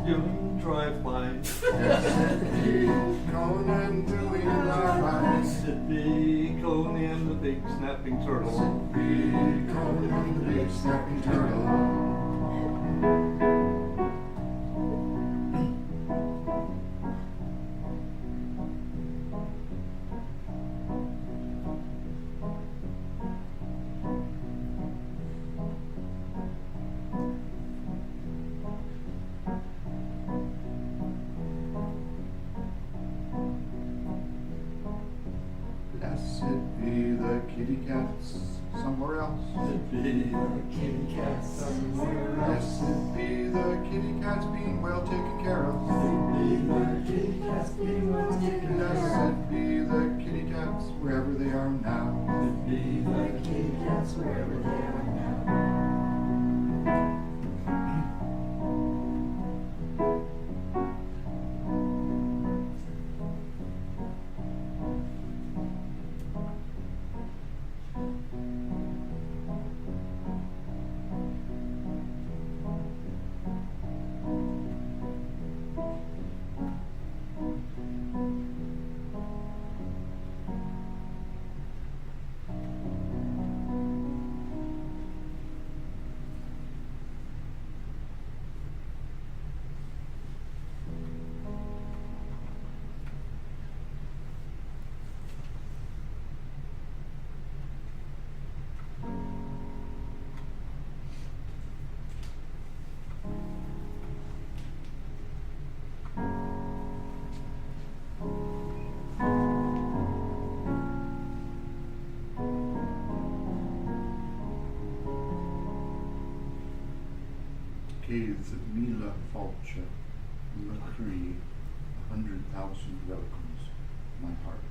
doing drive-bys. Yes, Conan doing drive-bys. Sippy Conan the big snapping turtle. Sippy Conan the big snapping turtle. Blessed be the kitty cats somewhere else. Blessed be the kitty cats somewhere else. Blessed be the kitty cats being well taken care of. Blessed be the kitty cats being well taken care of. Blessed be the kitty cats wherever they are now. Blessed be the kitty cats wherever they are now. Caves of Mila Fulcher, McCree, 100,000 welcomes, my heart.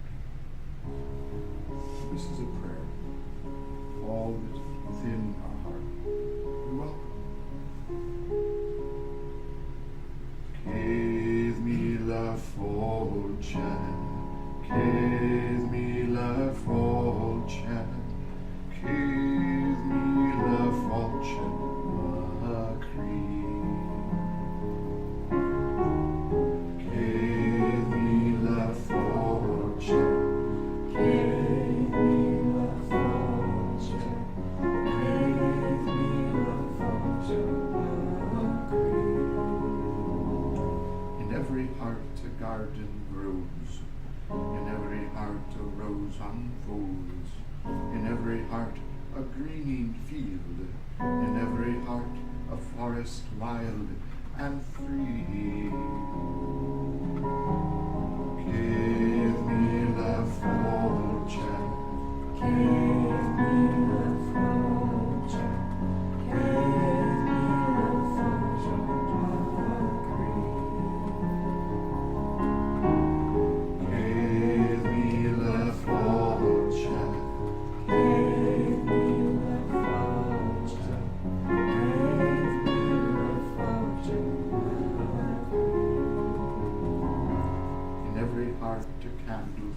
This is a prayer. All that is within our heart, we welcome. Cave Mila Fulcher, Cave Mila Fulcher, Cave Mila Fulcher. Garden grows, in every heart a rose unfolds, in every heart a greening field, in every heart a forest wild and free. Give me la fortune, give me la fortune, give me la fortune.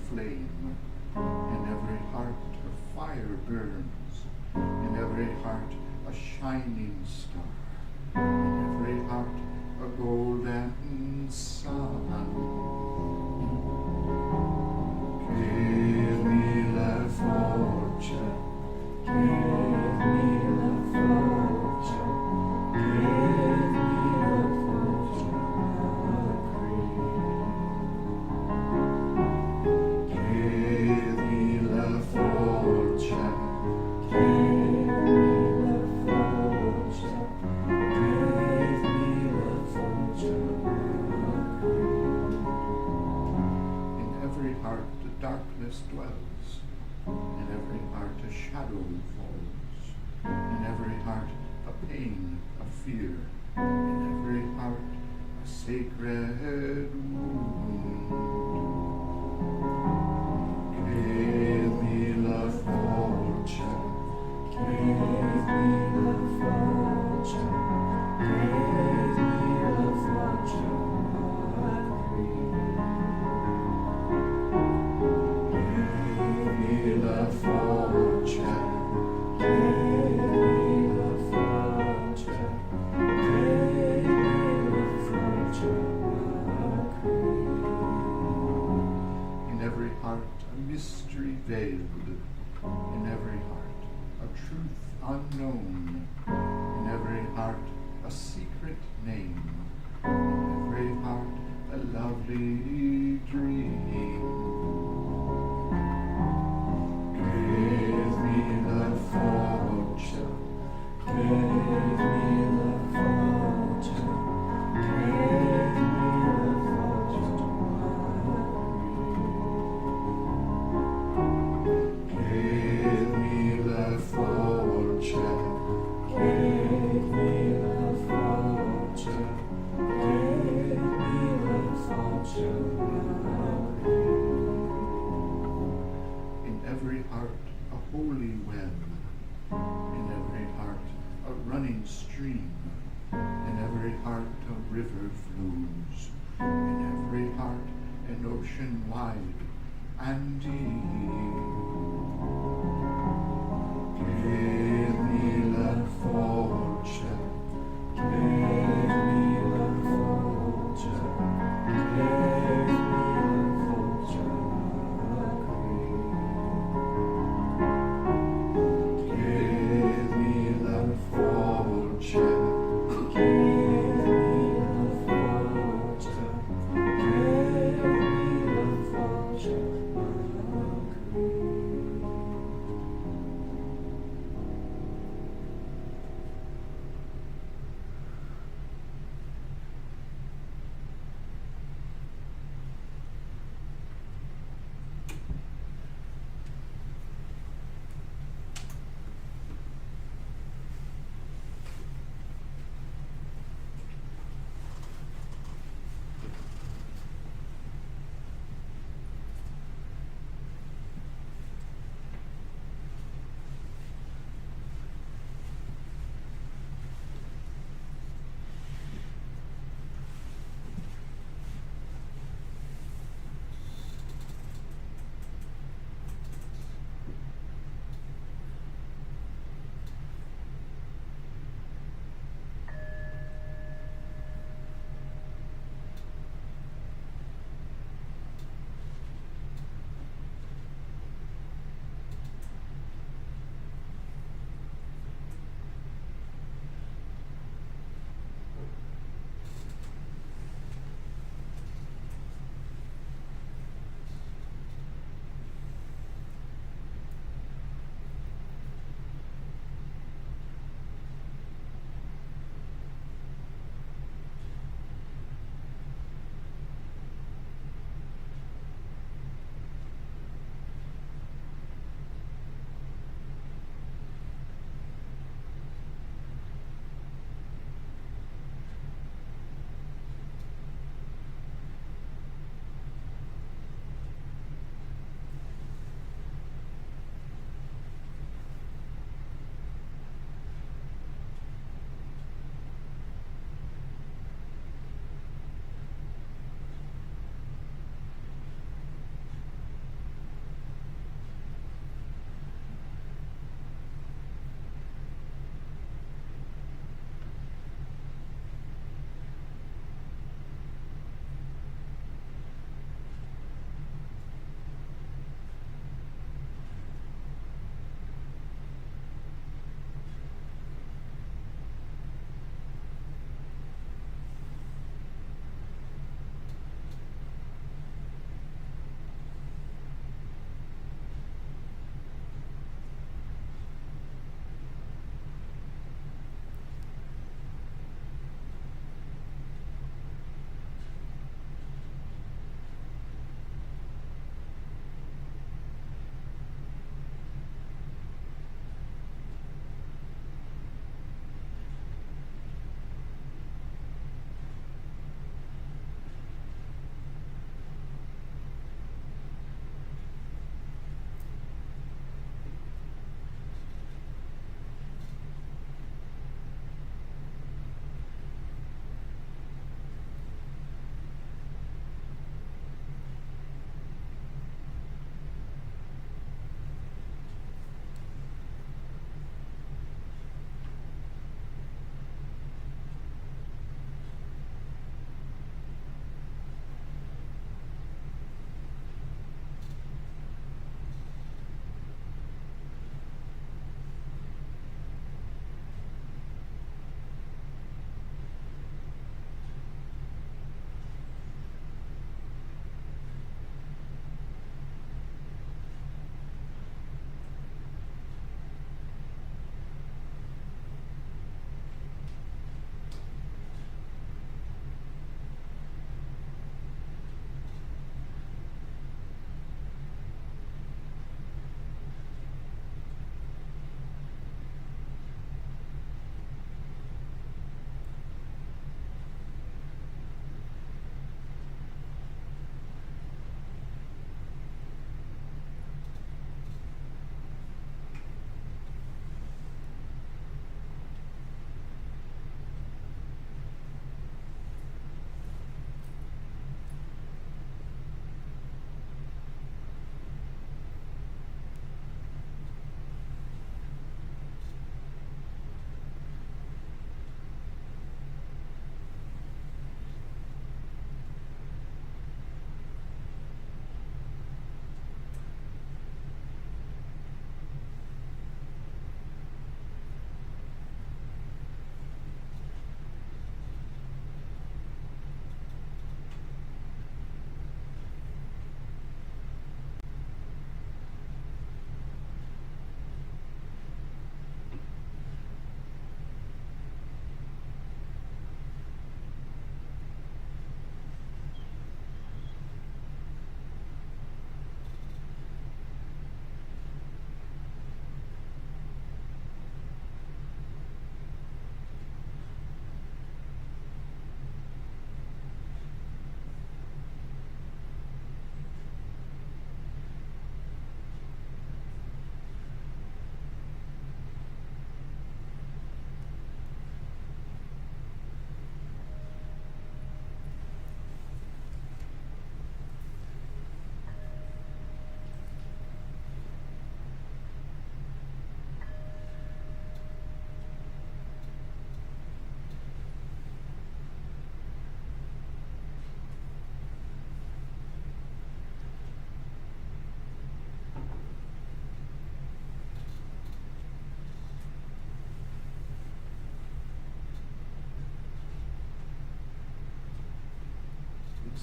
Flame, in every heart a fire burns, in every heart a shining star, in every heart a golden sun. Give me la fortune, give me la fortune, give me la fortune. Darkness dwells, in every heart a shadow falls, in every heart a pain, a fear, in every heart a sacred wound. Give me la fortune, give me la fortune, give me la fortune. La fortune, give me la fortune, give me la fortune. name. In every heart a lovely dream. Give me the fortune, give me the fortune, give me the fortune. Give me the fortune, give me the fortune, give me the fortune. In every heart a holy well, in every heart a running stream, in every heart a river flows, in every heart an ocean wide and deep. Give me the fortune, give me the fortune, give me the fortune of green. Give me the fortune, give me the fortune, give me the fortune of green.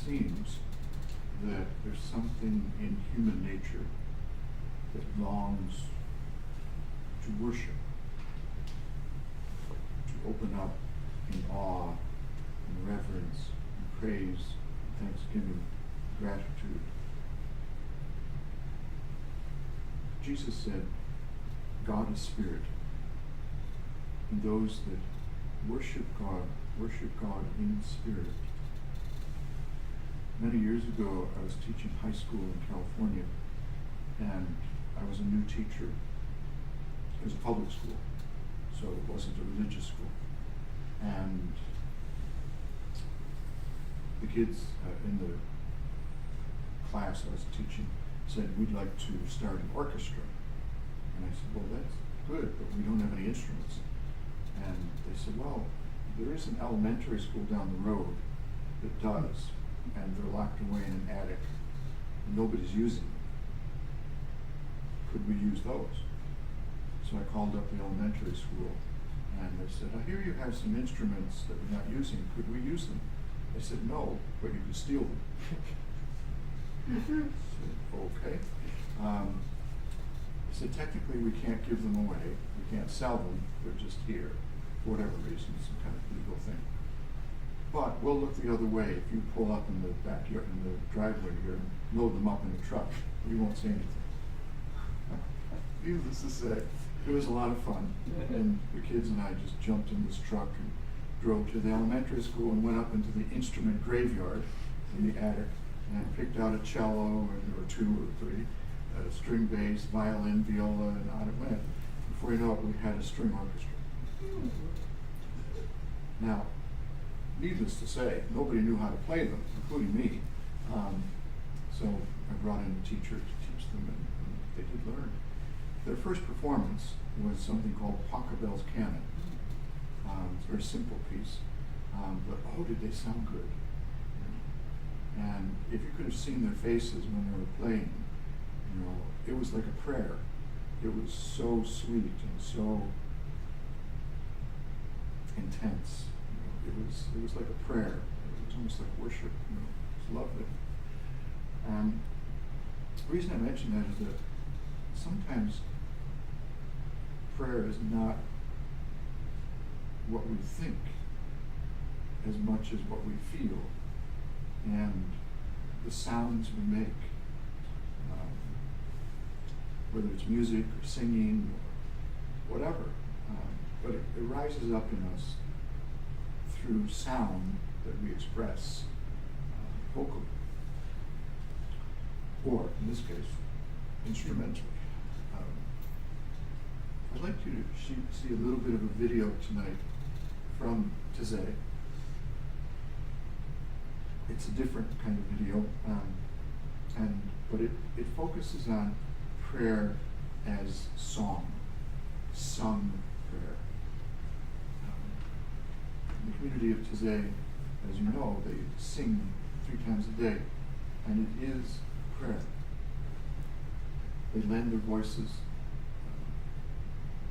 seems that there's something in human nature that longs to worship, to open up in awe and reverence and praise and thanksgiving, gratitude. Jesus said, God is spirit, and those that worship God in spirit. Many years ago, I was teaching high school in California, and I was a new teacher. It was a public school, so it wasn't a religious school. And the kids in the class I was teaching said, we'd like to start an orchestra. And I said, well, that's good, but we don't have any instruments. And they said, well, there is an elementary school down the road that does, and they're locked away in an attic, and nobody's using them. Could we use those? So I called up the elementary school, and they said, I hear you have some instruments that we're not using. Could we use them? I said, no, but you can steal them. I said, okay. I said, technically we can't give them away. We can't sell them. They're just here. For whatever reason, some kind of legal thing. But we'll look the other way. If you pull up in the backyard, in the driveway here, and load them up in a truck, we won't say anything. Needless to say, it was a lot of fun. And the kids and I just jumped in this truck and drove to the elementary school and went up into the instrument graveyard in the attic and picked out a cello, and there were 2 or 3, a string bass, violin, viola, and on it went. Before you know it, we had a string orchestra. Now, needless to say, nobody knew how to play them, including me. So I brought in a teacher to teach them, and they did learn. Their first performance was something called Pachelbel's Canon. It's a very simple piece, but oh, did they sound good. And if you could have seen their faces when they were playing, it was like a prayer. It was so sweet and so intense. It was like a prayer. It was almost like worship. It was lovely. And the reason I mention that is that sometimes prayer is not what we think as much as what we feel and the sounds we make, whether it's music or singing or whatever. But it rises up in us through sound that we express vocally, or in this case, instrumentally. I'd like you to see a little bit of a video tonight from Taizé. It's a different kind of video, but it focuses on prayer as song, sung prayer. In the community of Taizé, as you know, they sing 3 times a day, and it is prayer. They lend their voices,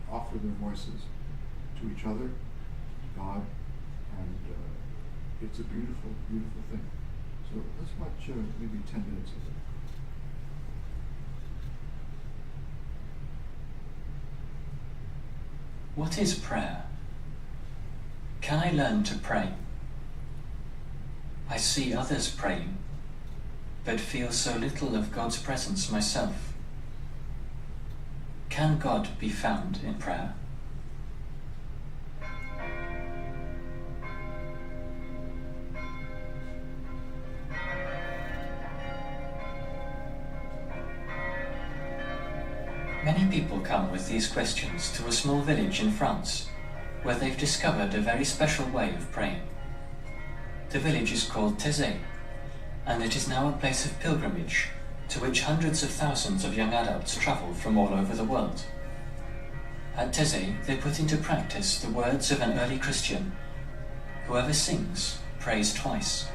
offer their voices to each other, to God, and it's a beautiful, beautiful thing. So let's watch maybe 10 minutes of it. What is prayer? Can I learn to pray? I see others praying, but feel so little of God's presence myself. Can God be found in prayer? Many people come with these questions to a small village in France, where they've discovered a very special way of praying. The village is called Taizé, and it is now a place of pilgrimage to which hundreds of thousands of young adults travel from all over the world. At Taizé, they put into practice the words of an early Christian: whoever sings, prays twice.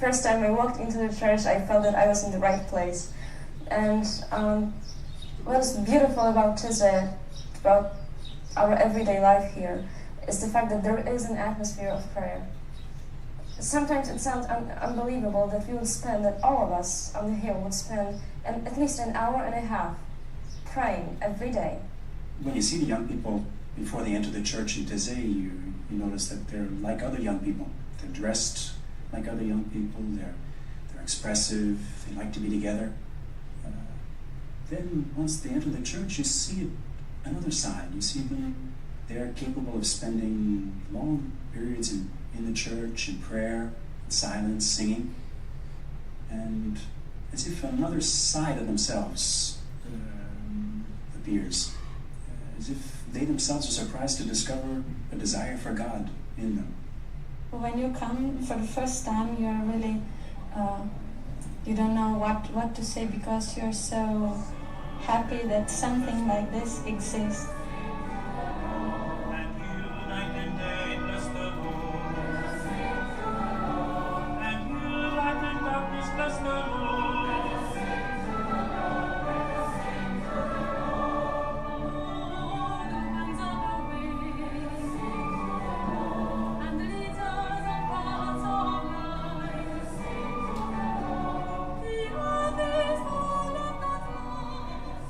first time I walked into the church, I felt that I was in the right place. And what is beautiful about Teze, about our everyday life here, is the fact that there is an atmosphere of prayer. Sometimes it sounds unbelievable that we would spend, that all of us on the hill would spend at least an hour and a half praying every day. When you see the young people before they enter the church in Teze, you notice that they're like other young people. They're dressed like other young people, they're expressive, they like to be together. Then once they enter the church, you see another side. You see them, they're capable of spending long periods in the church, in prayer, in silence, singing. And as if another side of themselves appears. As if they themselves are surprised to discover a desire for God in them. When you come for the first time, you're really, you don't know what to say because you're so happy that something like this exists.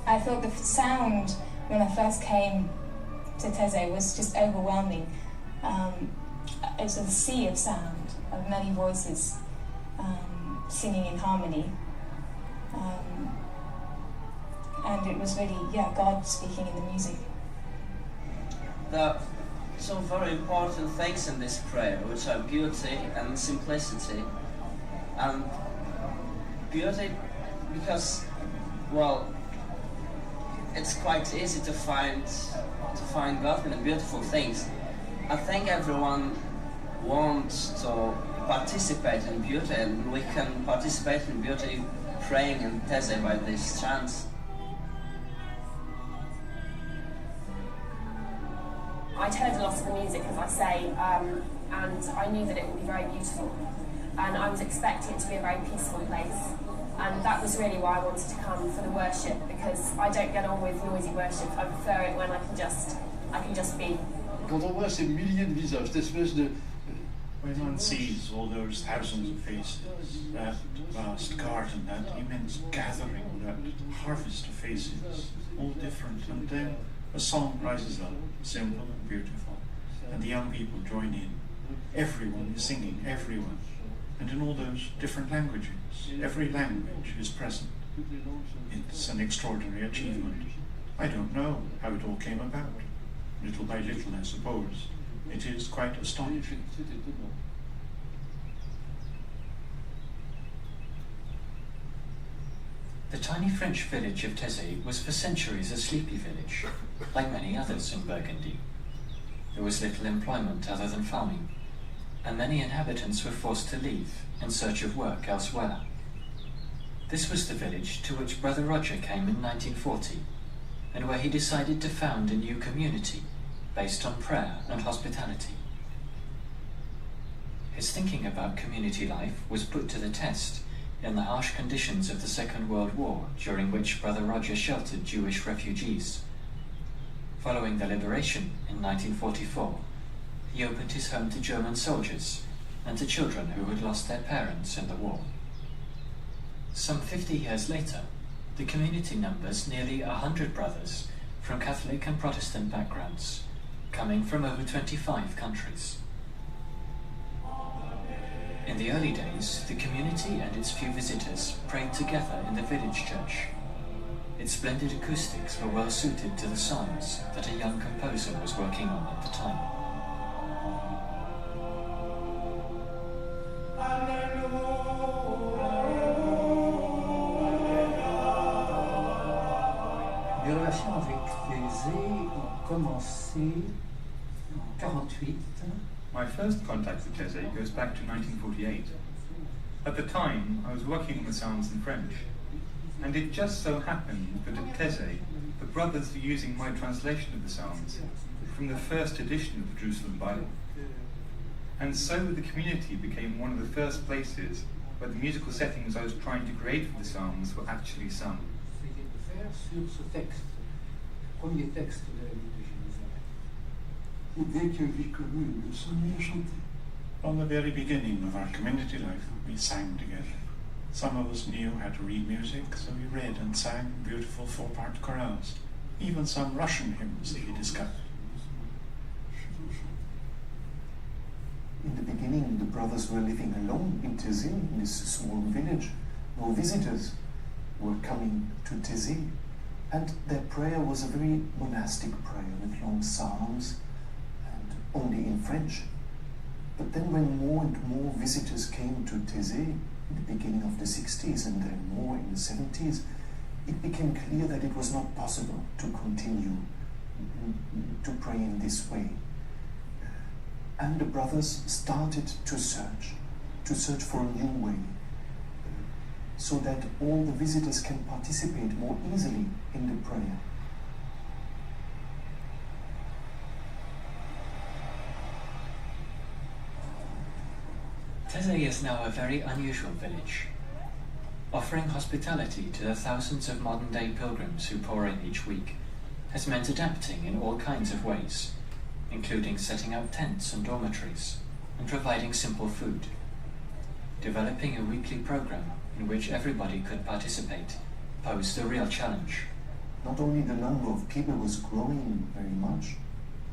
I thought the sound when I first came to Teze was just overwhelming. It was a sea of sound, of many voices singing in harmony. And it was really, God speaking in the music. There are some very important things in this prayer, which are beauty and simplicity. And beauty because, well, it's quite easy to find God in the beautiful things. I think everyone wants to participate in beauty, and we can participate in beauty praying in Teze by this chance. I'd heard a lot of the music, as I say, and I knew that it would be very beautiful. And I was expecting it to be a very peaceful place. And that was really why I wanted to come for the worship, because I don't get on with noisy worship. I prefer it when I can just be. Quand on voit ces milliers de visages, cette espèce de... When one sees all those thousands of faces, that vast garden, that immense gathering, that harvest of faces, all different, and then a song rises up, simple and beautiful, and the young people join in. Everyone is singing, everyone. And in all those different languages, every language is present. It's an extraordinary achievement. I don't know how it all came about. Little by little, I suppose. It is quite astonishing. The tiny French village of Teze was for centuries a sleepy village, like many others in Burgundy. There was little employment other than farming, and many inhabitants were forced to leave in search of work elsewhere. This was the village to which Brother Roger came in 1940, and where he decided to found a new community based on prayer and hospitality. His thinking about community life was put to the test in the harsh conditions of the Second World War, during which Brother Roger sheltered Jewish refugees. Following the liberation in 1944, he opened his home to German soldiers and to children who had lost their parents in the war. Some 50 years later, the community numbers nearly 100 brothers from Catholic and Protestant backgrounds, coming from over 25 countries. In the early days, the community and its few visitors prayed together in the village church. Its splendid acoustics were well suited to the songs that a young composer was working on at the time. Les relations avec Teze ont commencé en 1948. My first contact with Teze goes back to 1948. At the time, I was working on the Psalms in French, and it just so happened that at Teze, the brothers were using my translation of the Psalms from the first edition of the Jerusalem Bible. And so the community became one of the first places but the musical settings I was trying to create for the psalms were actually sung. Essayé de faire sur ce texte, premier texte de la liturgie des Avets. Et dès que vie commune, nous sommes mis à chanter. From the very beginning of our community life, we sang together. Some of us knew how to read music, so we read and sang beautiful four-part chorales, even some Russian hymns that we discovered. In the beginning, the brothers were living alone in Thésée, in this small village. No visitors were coming to Thésée, and their prayer was a very monastic prayer with long psalms and only in French. But then when more and more visitors came to Thésée in the beginning of the 60s and then more in the 70s, it became clear that it was not possible to continue to pray in this way. And the brothers started to search for a new way, so that all the visitors can participate more easily in the prayer. Thésée is now a very unusual village, offering hospitality to the thousands of modern-day pilgrims who pour in each week has meant adapting in all kinds of ways, including setting up tents and dormitories and providing simple food. Developing a weekly program in which everybody could participate posed a real challenge. Not only the number of people was growing very much,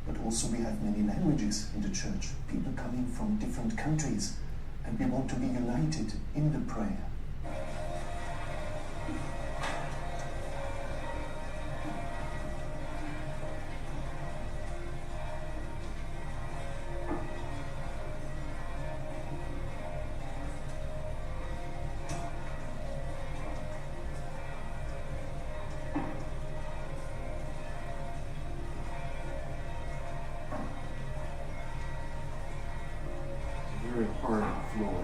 but also we have many languages in the church, people coming from different countries, and we want to be united in the prayer. Very hard floor.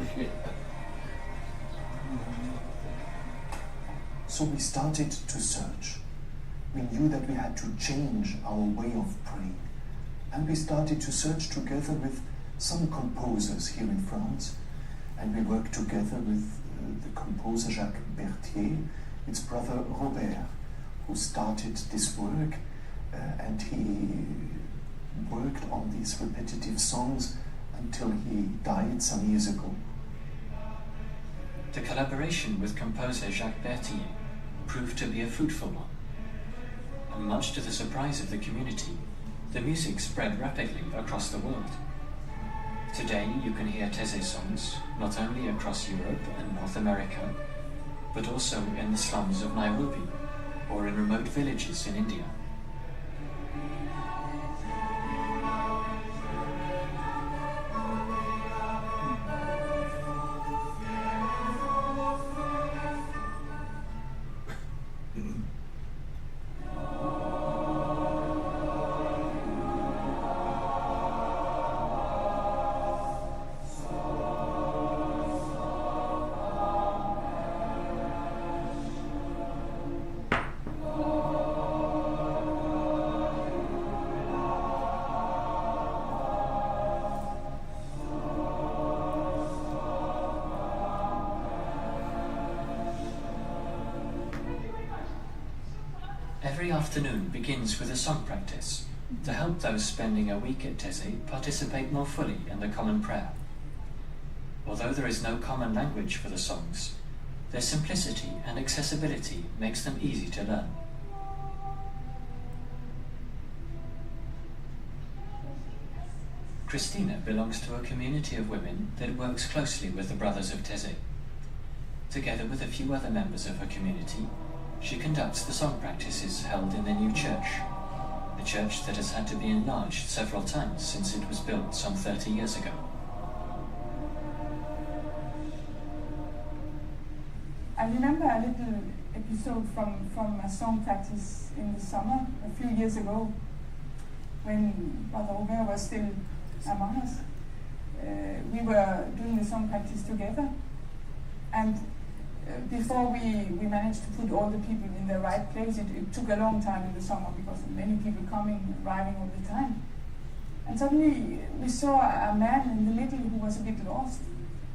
So we started to search. We knew that we had to change our way of praying. And we started to search together with some composers here in France. And we worked together with the composer Jacques Berthier, its brother Robert, who started this work. And he worked on these repetitive songs until he died some years ago. The collaboration with composer Jacques Berthier proved to be a fruitful one. And much to the surprise of the community, the music spread rapidly across the world. Today you can hear Thésée songs not only across Europe and North America, but also in the slums of Nairobi or in remote villages in India. Every afternoon begins with a song practice to help those spending a week at Thésée participate more fully in the common prayer. Although there is no common language for the songs, their simplicity and accessibility makes them easy to learn. Christina belongs to a community of women that works closely with the Brothers of Thésée. Together with a few other members of her community, she conducts the song practices held in the new church, a church that has had to be enlarged several times since it was built some 30 years ago. I remember a little episode from a song practice in the summer a few years ago when Brother Robert was still among us. We were doing the song practice together, and before we managed to put all the people in the right place, it took a long time in the summer because many people coming, arriving all the time. And suddenly we saw a man in the middle who was a bit lost.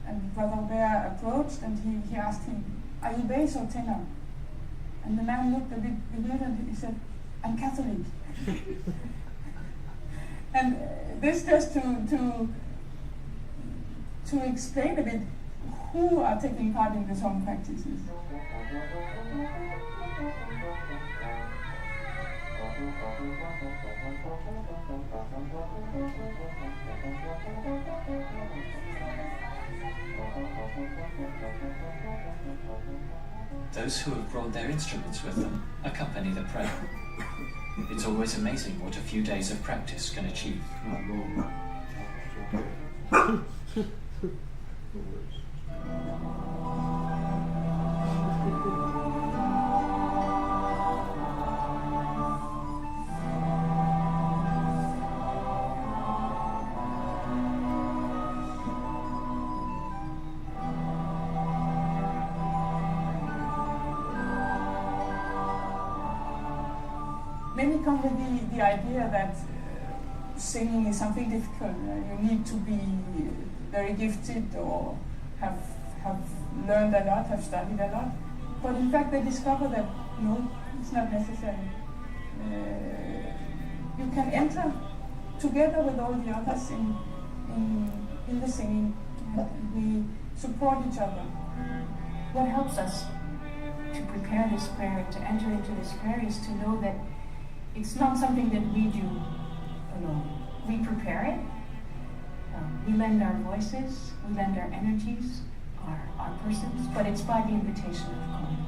And Brother Robert approached and he asked him, "Are you bass or tenor?" And the man looked a bit bewildered and he said, "I'm Catholic." And this just to explain a bit who are taking part in the song practices. Those who have brought their instruments with them accompany the prayer. It's always amazing what a few days of practice can achieve. Many come with the idea that singing is something difficult. You need to be very gifted or have learned a lot, have studied a lot. But in fact, they discover that no, it's not necessary. You can enter together with all the others in the singing, and we support each other. What helps us to prepare this prayer, to enter into this prayer, is to know that it's not something that we do alone. We prepare it, we lend our voices, we lend our energies, our persons, but it's by the invitation of God.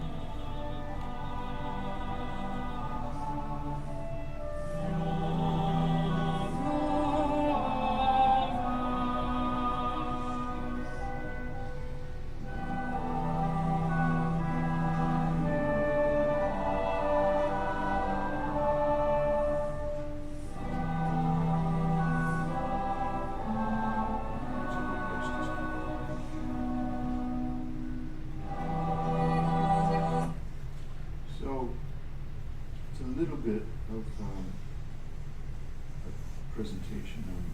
Presentation on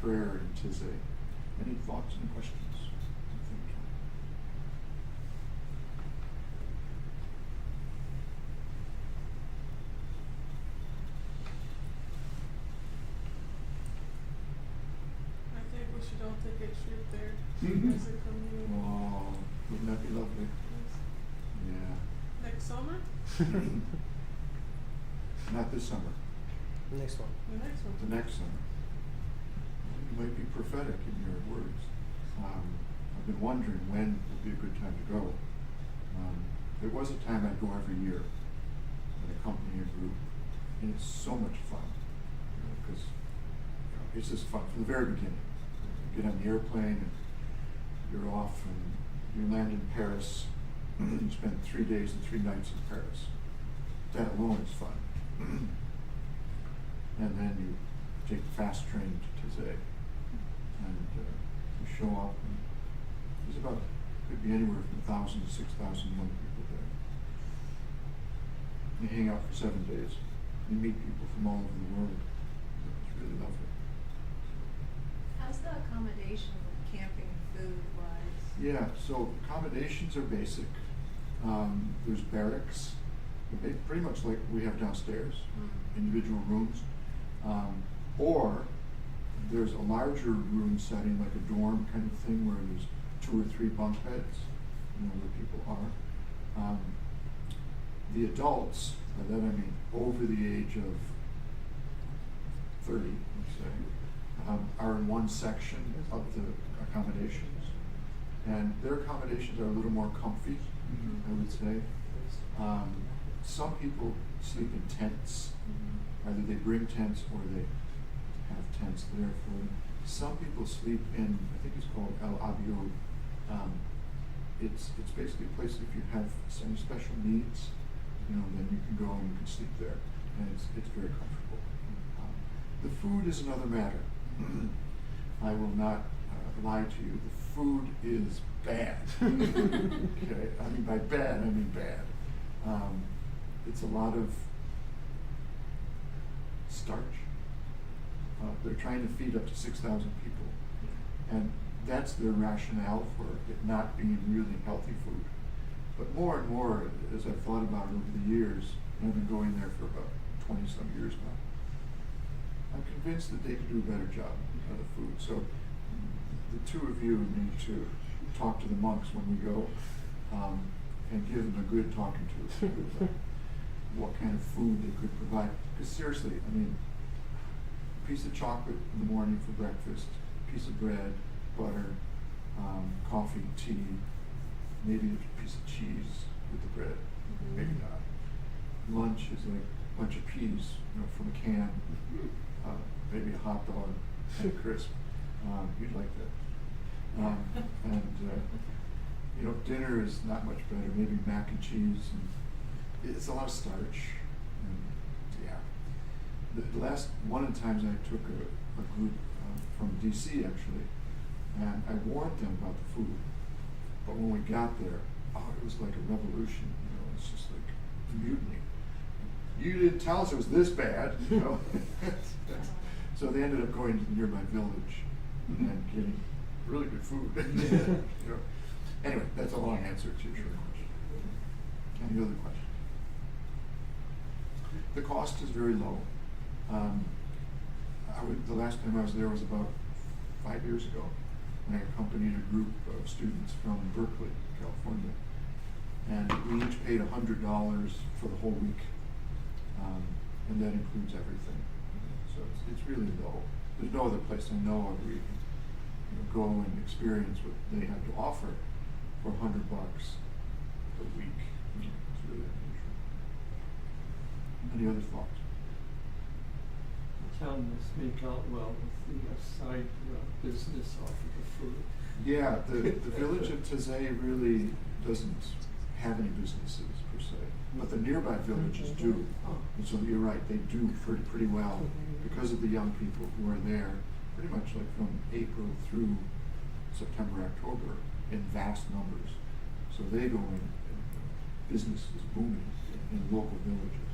prayer in Taizé. Any thoughts and questions? I think we should all take a trip there as a community. Oh, wouldn't that be lovely? Yes. Yeah. Next summer? Not this summer. The next one. The next one. The next summer. You might be prophetic in your words. I've been wondering when would be a good time to go. There was a time I'd go every year and accompany a group, and it's so much fun. Because it's just fun from the very beginning. You get on the airplane and you're off, and you land in Paris. You spend 3 days and 3 nights in Paris. That alone is fun. And then you take the fast train to Taizé, and you show up, and there's about, could be anywhere from 1,000 to 6,000 young people there. You hang out for 7 days. You meet people from all over the world. It's really lovely. How's the accommodation with camping food-wise? Yeah, so accommodations are basic. There's barracks, pretty much like we have downstairs, individual rooms. Or there's a larger room setting, like a dorm kind of thing, where there's 2 or 3 bunk beds, where people are. The adults, by that I mean over the age of 30, let's say, are in one section of the accommodations. And their accommodations are a little more comfy, I would say. Some people sleep in tents. Either they bring tents or they have tents there for them. Some people sleep in, I think it's called El Abiod. It's basically a place if you have some special needs, then you can go and you can sleep there, and it's very comfortable. The food is another matter. I will not lie to you. The food is bad. Okay, I mean by bad, I mean bad. It's a lot of starch. They're trying to feed up to 6,000 people, and that's their rationale for it not being really healthy food. But more and more, as I've thought about it over the years, and I've been going there for about 20-some years now, I'm convinced that they could do a better job of the food. So the two of you need to talk to the monks when we go, and give them a good talking to about what kind of food they could provide. Because seriously, I mean, a piece of chocolate in the morning for breakfast, a piece of bread, butter, coffee, tea, maybe a piece of cheese with the bread, maybe not. Lunch is like a bunch of peas, from a can, maybe a hot dog and a crisp. You'd like that. Dinner is not much better. Maybe mac and cheese, and it's a lot of starch. And yeah, the last one of the times I took a group from DC actually, and I warned them about the food. But when we got there, it was like a revolution. It's just like a mutiny. You didn't tell us it was this bad, So they ended up going to the nearby village and getting really good food. Anyway, that's a long answer to your question. Any other questions? The cost is very low. The last time I was there was about 5 years ago, and I accompanied a group of students from Berkeley, California, and we each paid $100 for the whole week, and that includes everything. So it's really low. There's no other place I know of where you can go and experience what they have to offer for $100 a week. It's really unusual. Any other thoughts? The town must make out well with the side business off of the food. Yeah, the village of Taizé really doesn't have any businesses per se, but the nearby villages do. And so you're right, they do pretty well because of the young people who are there pretty much like from April through September, October in vast numbers. So they go in, and business is booming in local villages.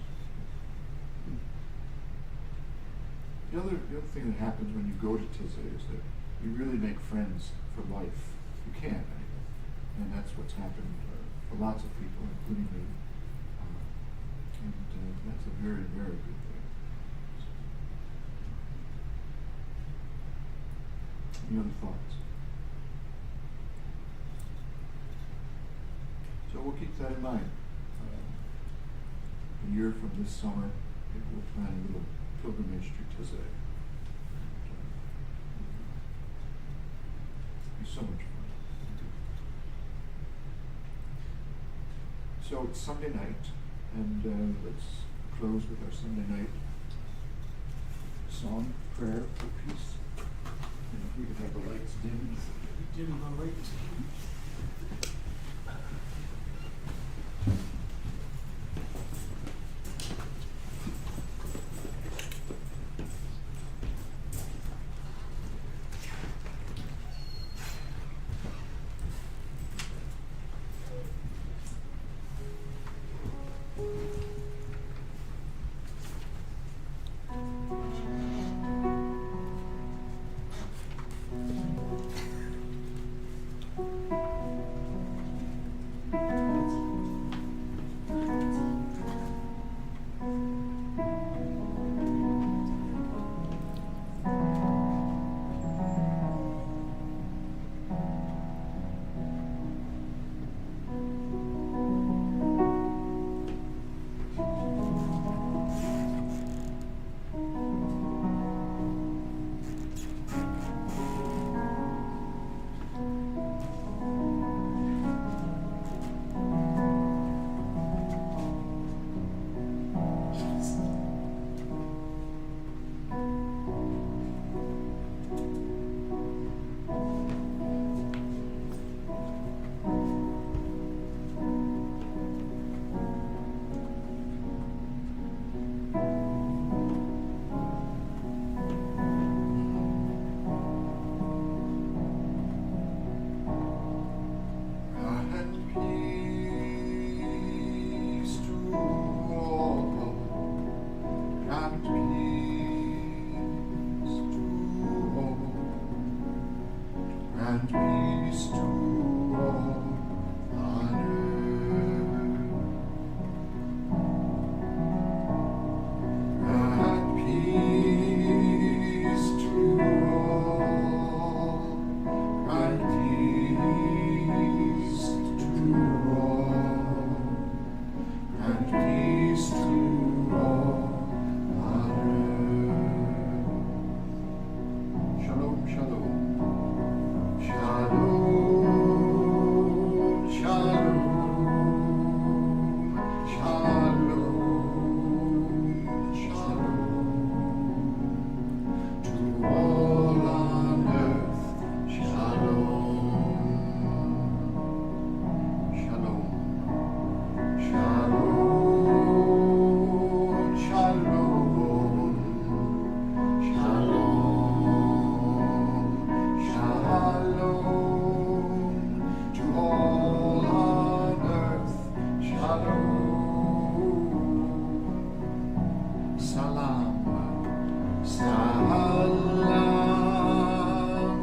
The other thing that happens when you go to Taizé is that you really make friends for life. You can, anyway. And that's what's happened for lots of people, including me. And that's a very, very good thing. Any other thoughts? So we'll keep that in mind. A year from this summer, maybe we'll plan a little pilgrimage to Taizé. It'll be so much fun. So it's Sunday night, and let's close with our Sunday night song, prayer for peace. And if we could have the lights dimmed. Dim the lights. and peace to all on earth. And peace to all, and peace to all, and peace to all on earth. Shalom, shalom. Shalom, shalom, shalom, shalom. To all on earth, shalom, shalom, shalom, shalom, shalom, shalom. To all on earth, shalom. Salam, salam,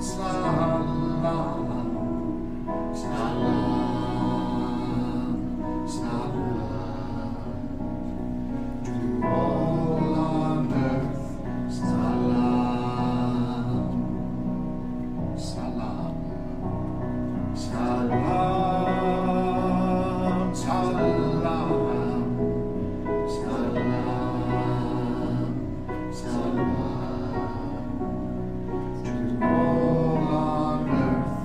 salam, salam, salam. To all on earth, salam, salam, salam, salam, salam, salam. To all on earth,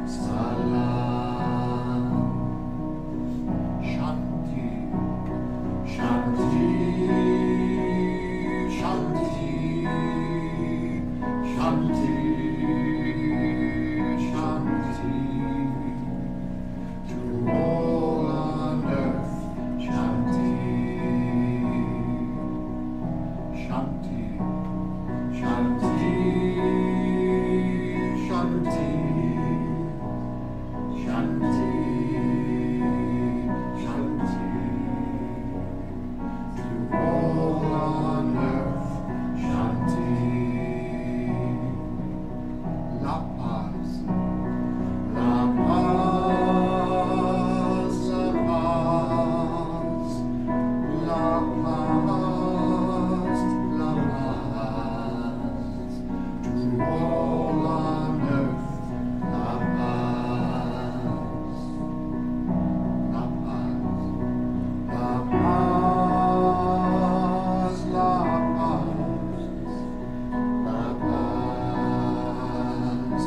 salam. Shanti, shanti, shanti, shanti, shanti. To all on earth, shanti, shanti, shanti, shanti, shanti, shanti. To all on earth, shanti. La paz, la paz, la paz, la paz, la paz. To all on earth, la paz, la paz, la paz, la paz, la paz,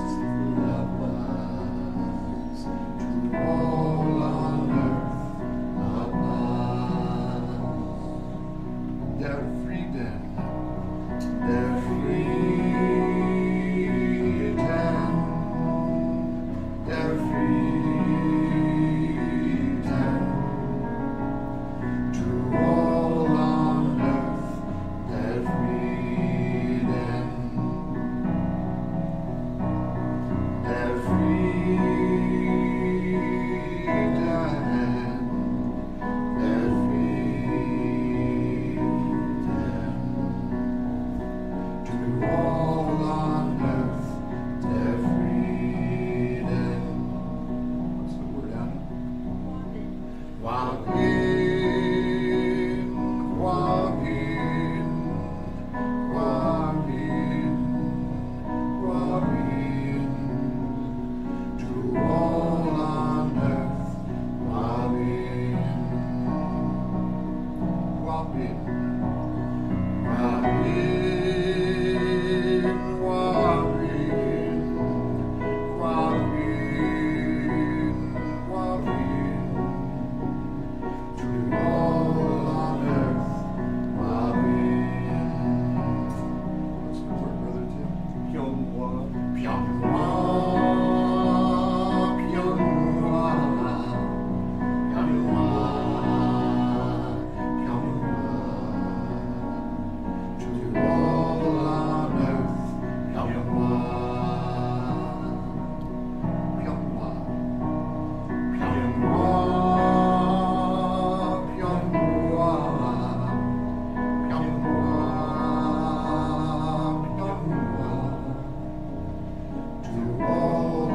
la paz. To all on earth, la paz. They're freedom, they're freedom, they're freedom. To all on earth, they're freedom, they're freedom, they're freedom. To all on earth, they're freedom. What's the word, Anna? Wabin, wabin, wabin, wabin. To all on earth, wabin, wabin, wabin, wabin, wabin, wabin. To all on earth, wabin. What's the word, Brother Tim? Pyonghwa, Pyonghwa, Pyonghwa, Pyonghwa, Pyonghwa. To all on earth, Pyonghwa, Pyonghwa, Pyonghwa, Pyonghwa, Pyonghwa, Pyonghwa. To all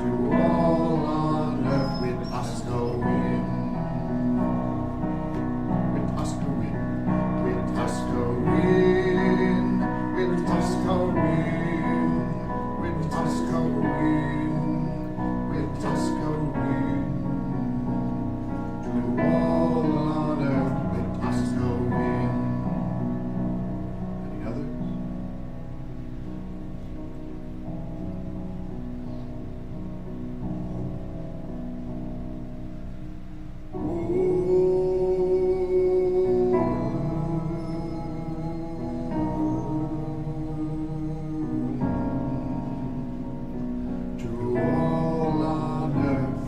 To all on earth with us go in. With us go in. With us go in. With us go in. With us go in. With us go in. To all on earth with us go in. Any others? To all on earth,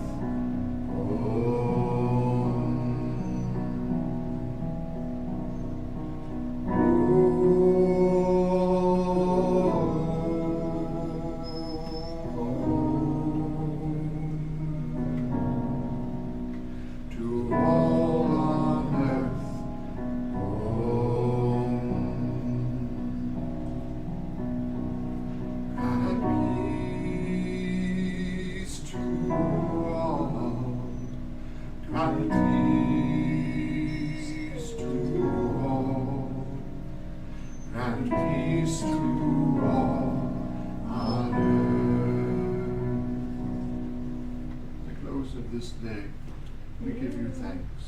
to all on earth, grant peace to all, grant peace to all, grant peace to all on earth. At the close of this day, we give you thanks.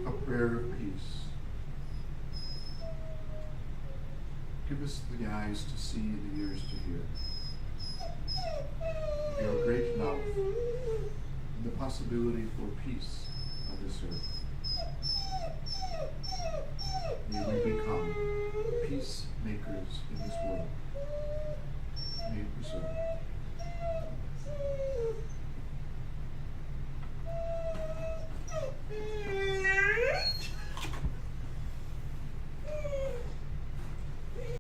A prayer of peace. Give us the eyes to see and the ears to hear. Your great love and the possibility for peace on this earth. May we become peacemakers in this world. May it be so.